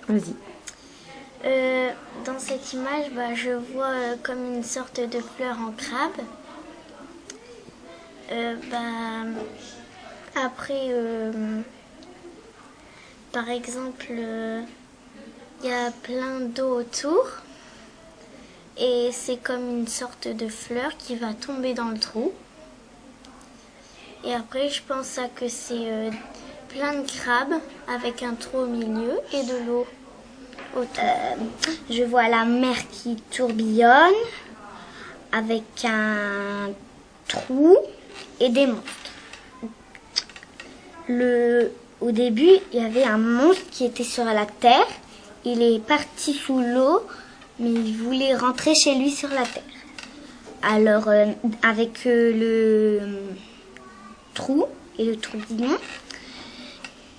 Vas-y. Dans cette image, je vois comme une sorte de fleur en crabe. Après, par exemple, il y a plein d'eau autour. Et c'est comme une sorte de fleur qui va tomber dans le trou. Et après, je pense que c'est plein de crabes avec un trou au milieu et de l'eau autour. Je vois la mer qui tourbillonne avec un trou et des monstres. Au début, il y avait un monstre qui était sur la terre. Il est parti sous l'eau, mais il voulait rentrer chez lui sur la terre. Alors, avec le trou et le tourbillon,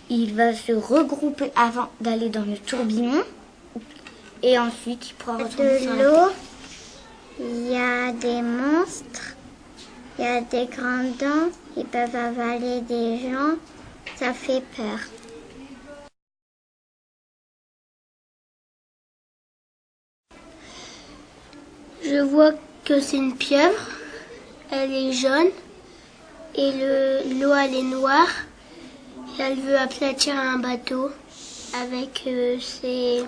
il va se regrouper avant d'aller dans le tourbillon. Et ensuite, il pourra retourner sur la terre. De l'eau, il y a des monstres, il y a des grandes dents, ils peuvent avaler des gens. Ça fait peur. Je vois que c'est une pieuvre. Elle est jaune et l'eau elle est noire. Et elle veut aplatir un bateau avec ses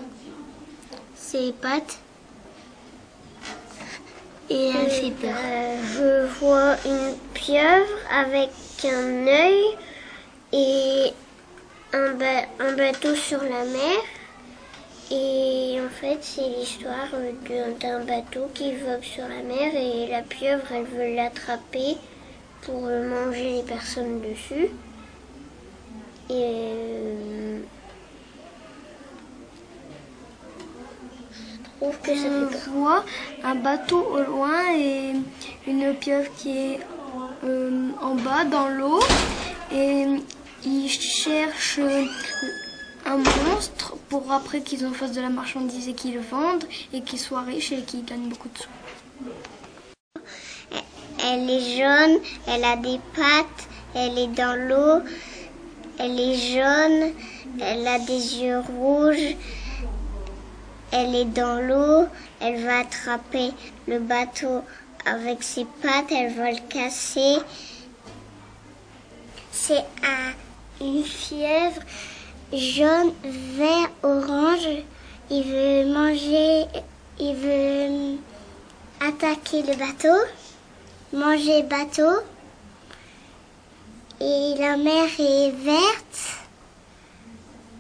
pattes. Et elle fait peur. Je vois une pieuvre avec un œil et un bateau sur la mer. Et en fait, c'est l'histoire d'un bateau qui vogue sur la mer et la pieuvre, elle veut l'attraper pour manger les personnes dessus. Et je trouve que ça fait peur. Je vois un bateau au loin et une pieuvre qui est en bas dans l'eau. Et ils cherchent un monstre pour après qu'ils en fassent de la marchandise et qu'ils le vendent et qu'ils soient riches et qu'ils gagnent beaucoup de sous. Elle est jaune, elle a des pattes, elle est dans l'eau, elle est jaune, elle a des yeux rouges, elle est dans l'eau, elle va attraper le bateau avec ses pattes, elle va le casser. C'est une fièvre jaune, vert, orange. Il veut attaquer le bateau, manger le bateau. Et la mer est verte,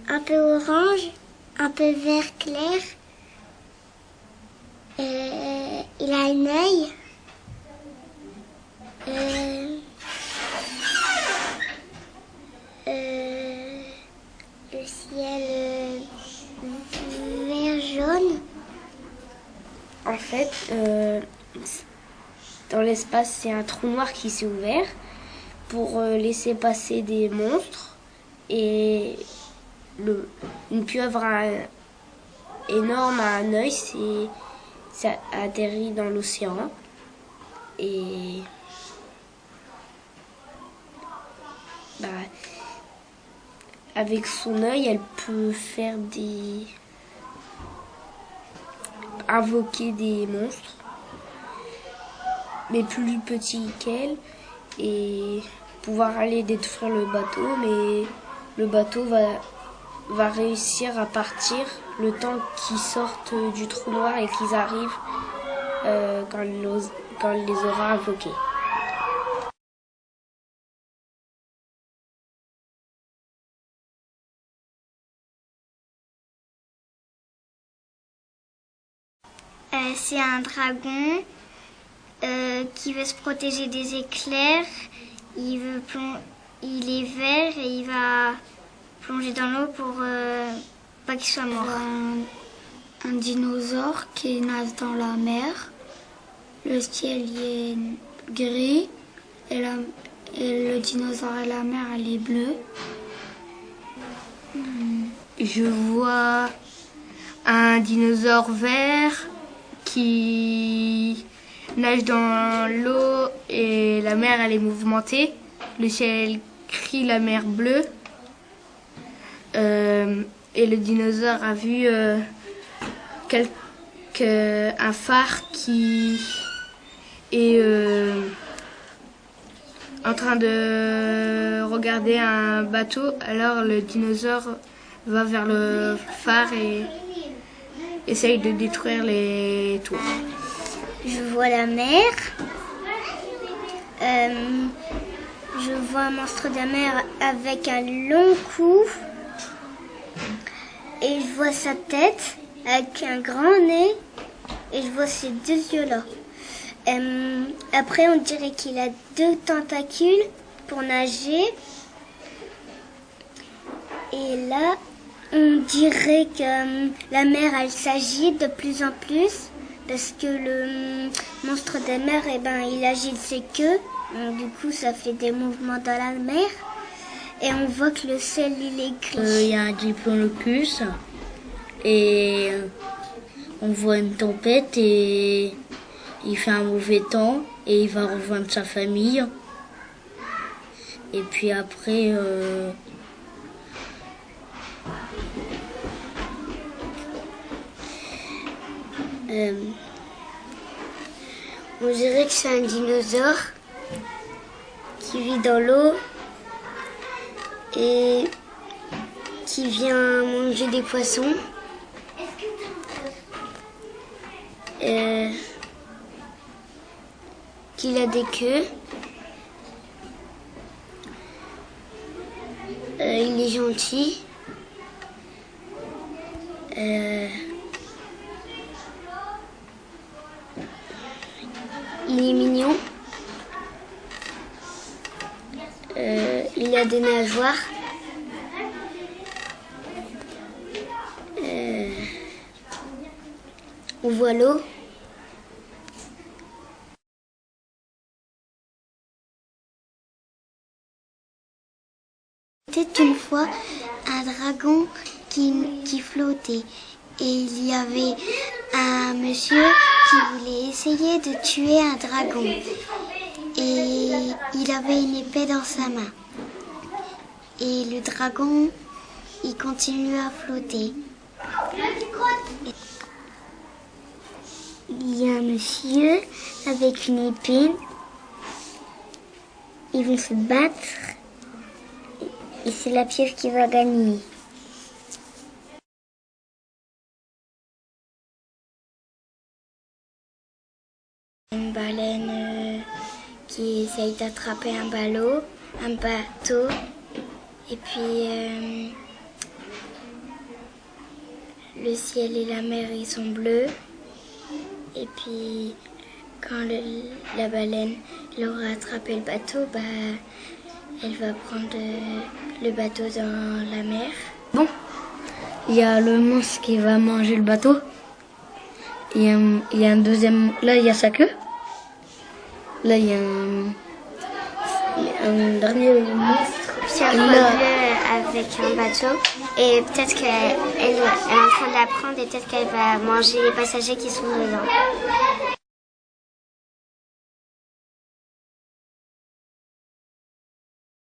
un peu orange, un peu vert clair. Il a un œil. Le ciel vert jaune. En fait, dans l'espace, c'est un trou noir qui s'est ouvert pour laisser passer des monstres. Et une pieuvre énorme à un œil, ça atterrit dans l'océan. Et avec son œil, elle peut invoquer des monstres, mais plus petits qu'elle, et pouvoir aller détruire le bateau, mais le bateau va réussir à partir le temps qu'ils sortent du trou noir et qu'ils arrivent quand elle les aura invoqués. C'est un dragon qui veut se protéger des éclairs. Il est vert et il va plonger dans l'eau pour pas qu'il soit mort. Un dinosaure qui nage dans la mer. Le ciel y est gris et le dinosaure et la mer elle est bleue. Je vois un dinosaure vert qui nage dans l'eau et la mer elle est mouvementée. Le ciel gris, la mer bleue. et le dinosaure a vu un phare qui est en train de regarder un bateau. Alors le dinosaure va vers le phare et essaye de détruire les tours. Je vois la mer. Je vois un monstre de la mer avec un long cou. Et je vois sa tête avec un grand nez. Et je vois ses deux yeux-là. Après, on dirait qu'il a 2 tentacules pour nager. Et là, on dirait que la mer, elle s'agite de plus en plus. Parce que le monstre de mer, il agite ses queues. Donc, du coup, ça fait des mouvements dans la mer. Et on voit que le ciel, il est gris. Il y a un diplodocus. Et on voit une tempête et il fait un mauvais temps et il va rejoindre sa famille. Et puis après, on dirait que c'est un dinosaure qui vit dans l'eau et qui vient manger des poissons. Qu'il a des queues. Il est gentil. Il est mignon. Il a des nageoires. On voit l'eau. C'était une fois un dragon qui flottait et il y avait un monsieur qui voulait essayer de tuer un dragon et il avait une épée dans sa main et le dragon il continue à flotter. Il y a un monsieur avec une épée, ils vont se battre. Et c'est la pierre qui va gagner. Une baleine qui essaye d'attraper un bateau. Et puis le ciel et la mer ils sont bleus. Et puis quand la baleine aura attrapé le bateau, elle va prendre le bateau dans la mer. bon, il y a le monstre qui va manger le bateau. Il y a un deuxième. Là, il y a sa queue. Là, il y a un dernier monstre. Pierre avec un bateau. Et peut-être qu'elle est en train de la prendre et peut-être qu'elle va manger les passagers qui sont dedans.